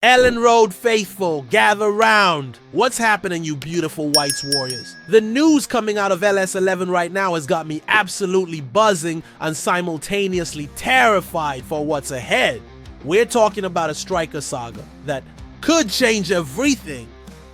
Elland Road faithful, gather round. What's happening, you beautiful Whites warriors? The news coming out of LS11 right now has got me absolutely buzzing and simultaneously terrified for what's ahead. We're talking about a striker saga that could change everything.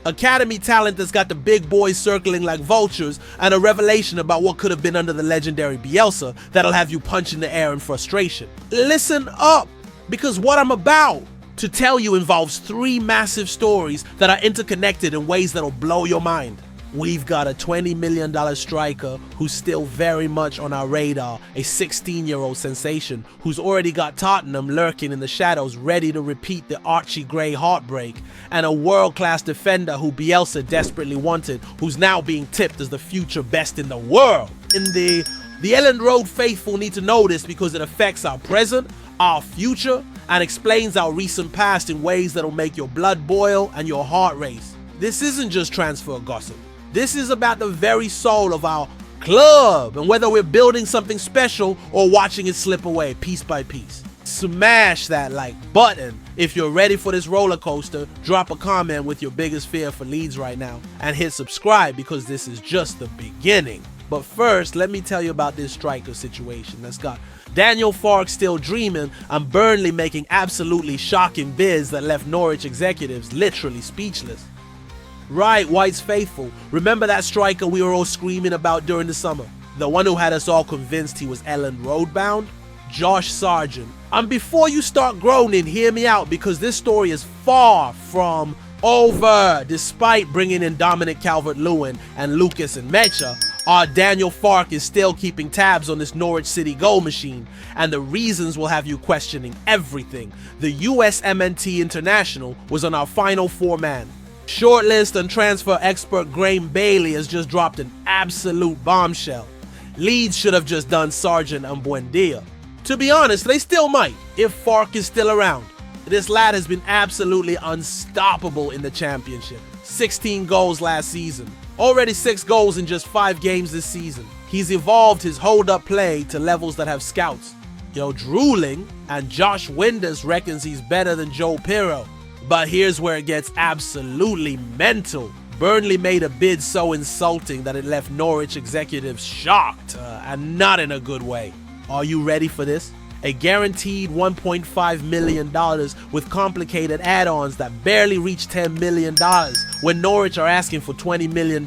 Academy talent that's got the big boys circling like vultures, and a revelation about what could have been under the legendary Bielsa that'll have you punching the air in frustration. Listen up, because what I'm about to tell you involves three massive stories that are interconnected in ways that'll blow your mind. We've got a $20 million striker who's still very much on our radar, a 16-year-old sensation who's already got Tottenham lurking in the shadows ready to repeat the Archie Gray heartbreak, and a world-class defender who Bielsa desperately wanted, who's now being tipped as the future best in the world. The Elland Road faithful need to know this because it affects our present, our future, and explains our recent past in ways that'll make your blood boil and your heart race. This isn't just transfer gossip. This is about the very soul of our club and whether we're building something special or watching it slip away piece by piece. Smash that like button if you're ready for this roller coaster. Drop a comment with your biggest fear for Leeds right now and hit subscribe because this is just the beginning. But first, let me tell you about this striker situation that's got Daniel Farke still dreaming and Burnley making absolutely shocking bids that left Norwich executives literally speechless. Right, Whites faithful, remember that striker we were all screaming about during the summer? The one who had us all convinced he was Elland Road bound? Josh Sargent. And before you start groaning, hear me out because this story is far from over. Despite bringing in Dominic Calvert-Lewin and Lucas and Mecha, our Daniel Farke is still keeping tabs on this Norwich City goal machine, and the reasons will have you questioning everything. The USMNT International was on our final four-man. Shortlist and transfer expert Graham Bailey has just dropped an absolute bombshell. Leeds should have just done Sargent and Buendia. To be honest, they still might, if Farke is still around. This lad has been absolutely unstoppable in the championship. 16 goals last season. Already 6 goals in just 5 games this season. He's evolved his hold-up play to levels that have scouts drooling, and Josh Winders reckons he's better than Joe Pirro. But here's where it gets absolutely mental. Burnley made a bid so insulting that it left Norwich executives shocked, and not in a good way. Are you ready for this? A guaranteed $1.5 million with complicated add-ons that barely reach $10 million. When Norwich are asking for $20 million,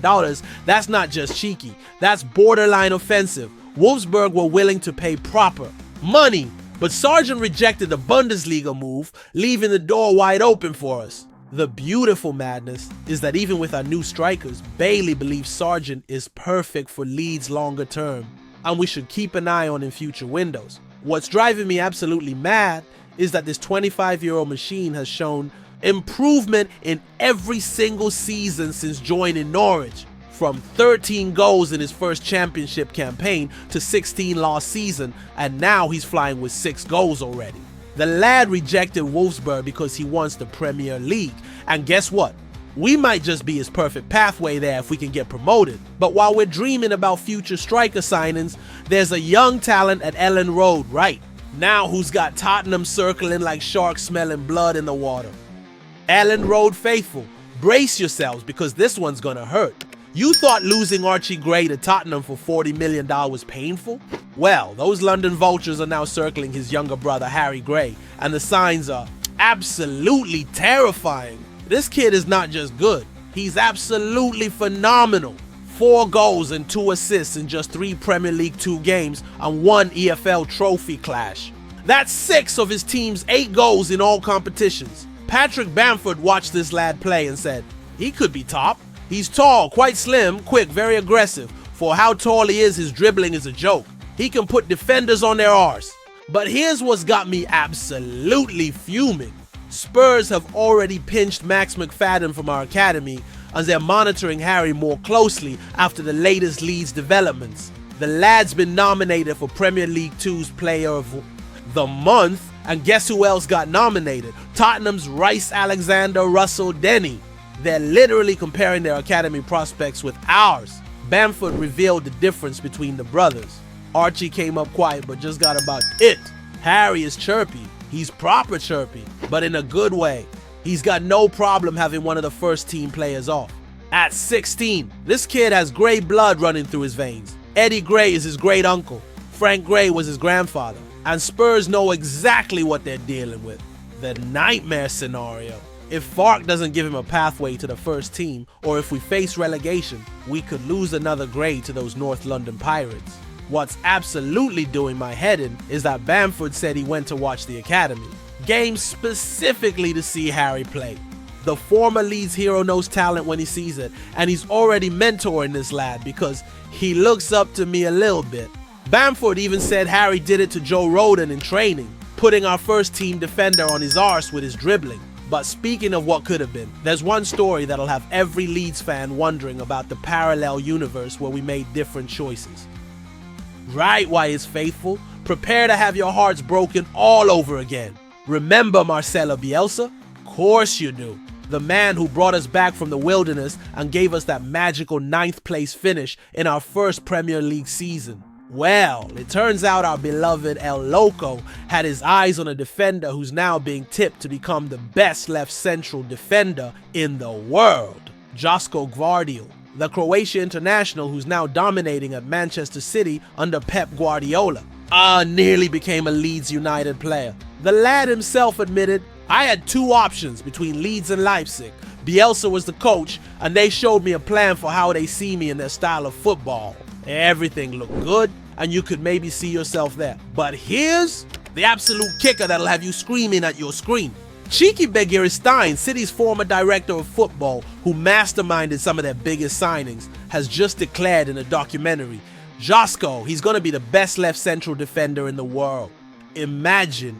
that's not just cheeky, that's borderline offensive. Wolfsburg were willing to pay proper money, but Sargent rejected the Bundesliga move, leaving the door wide open for us. The beautiful madness is that even with our new strikers, Bailey believes Sargent is perfect for Leeds longer term, and we should keep an eye on in future windows. What's driving me absolutely mad is that this 25-year-old machine has shown improvement in every single season since joining Norwich. From 13 goals in his first championship campaign to 16 last season, and now he's flying with 6 goals already. The lad rejected Wolfsburg because he wants the Premier League, and guess what? We might just be his perfect pathway there if we can get promoted. But while we're dreaming about future striker signings, there's a young talent at Elland Road right now who's got Tottenham circling like sharks smelling blood in the water. Elland Road faithful, brace yourselves because this one's gonna hurt. You thought losing Archie Gray to Tottenham for $40 million was painful? Well, those London vultures are now circling his younger brother Harry Gray, and the signs are absolutely terrifying. This kid is not just good, he's absolutely phenomenal. 4 goals and 2 assists in just 3 Premier League 2 games and 1 EFL trophy clash. That's 6 of his team's 8 goals in all competitions. Patrick Bamford watched this lad play and said, he could be top. He's tall, quite slim, quick, very aggressive. For how tall he is, his dribbling is a joke. He can put defenders on their arse. But here's what's got me absolutely fuming. Spurs have already pinched Max McFadden from our academy as they're monitoring Harry more closely after the latest Leeds developments. The lad's been nominated for Premier League 2's Player of the Month, and guess who else got nominated? Tottenham's Rice Alexander Russell-Denny. They're literally comparing their academy prospects with ours. Bamford revealed the difference between the brothers. Archie came up quiet but just got about it. Harry is chirpy. He's proper chirpy, but in a good way. He's got no problem having one of the first team players off. At 16, this kid has Gray blood running through his veins. Eddie Gray is his great uncle. Frank Gray was his grandfather. And Spurs know exactly what they're dealing with. The nightmare scenario. If Fark doesn't give him a pathway to the first team, or if we face relegation, we could lose another Gray to those North London Pirates. What's absolutely doing my head in is that Bamford said he went to watch the academy. Games specifically to see Harry play. The former Leeds hero knows talent when he sees it, and he's already mentoring this lad because he looks up to me a little bit. Bamford even said Harry did it to Joe Rodon in training, putting our first team defender on his arse with his dribbling. But speaking of what could have been, there's one story that'll have every Leeds fan wondering about the parallel universe where we made different choices. Right, Wyatt's faithful, prepare to have your hearts broken all over again. Remember Marcelo Bielsa? Course you do. The man who brought us back from the wilderness and gave us that magical 9th place finish in our first Premier League season. Well, it turns out our beloved El Loco had his eyes on a defender who's now being tipped to become the best left central defender in the world, Josko Gvardiol, the Croatia international who's now dominating at Manchester City under Pep Guardiola. Nearly became a Leeds United player. The lad himself admitted, I had two options between Leeds and Leipzig. Bielsa was the coach, and they showed me a plan for how they see me in their style of football. Everything looked good, and you could maybe see yourself there. But here's the absolute kicker that'll have you screaming at your screen. Cheeky Begiristain, City's former director of football, who masterminded some of their biggest signings, has just declared in a documentary, Josko, he's gonna be the best left central defender in the world. Imagine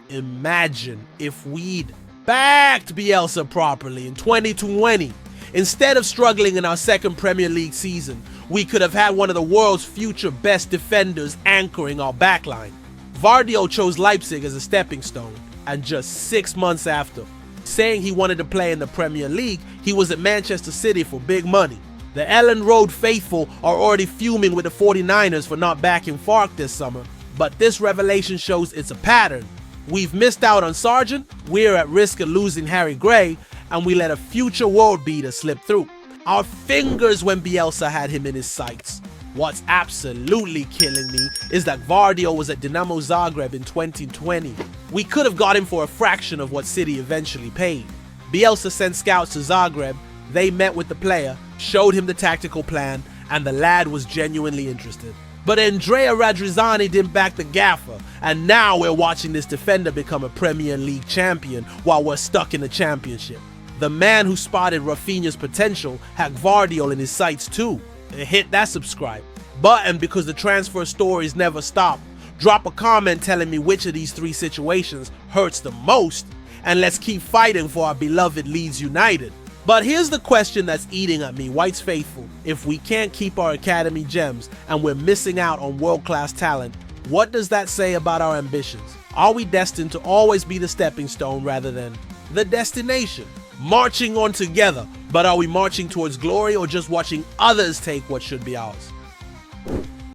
if we'd backed Bielsa properly in 2020. Instead of struggling in our second Premier League season, we could have had one of the world's future best defenders anchoring our backline. Gvardiol chose Leipzig as a stepping stone, and just 6 months after saying he wanted to play in the Premier League, he was at Manchester City for big money. The Elland Road faithful are already fuming with the 49ers for not backing Fark this summer, but this revelation shows it's a pattern. We've missed out on Sargent, we're at risk of losing Harry Gray, and we let a future world beater slip through. Our fingers when Bielsa had him in his sights. What's absolutely killing me is that Gvardiol was at Dinamo Zagreb in 2020. We could have got him for a fraction of what City eventually paid. Bielsa sent scouts to Zagreb, they met with the player, showed him the tactical plan, and the lad was genuinely interested. But Andrea Radrizzani didn't back the gaffer, and now we're watching this defender become a Premier League champion while we're stuck in the Championship. The man who spotted Rafinha's potential had Gvardiol in his sights too. Hit that subscribe button because the transfer stories never stop. Drop a comment telling me which of these three situations hurts the most, and let's keep fighting for our beloved Leeds United. But here's the question that's eating at me, Whites faithful. If we can't keep our academy gems and we're missing out on world-class talent, what does that say about our ambitions? Are we destined to always be the stepping stone rather than the destination? Marching on together, but are we marching towards glory or just watching others take what should be ours?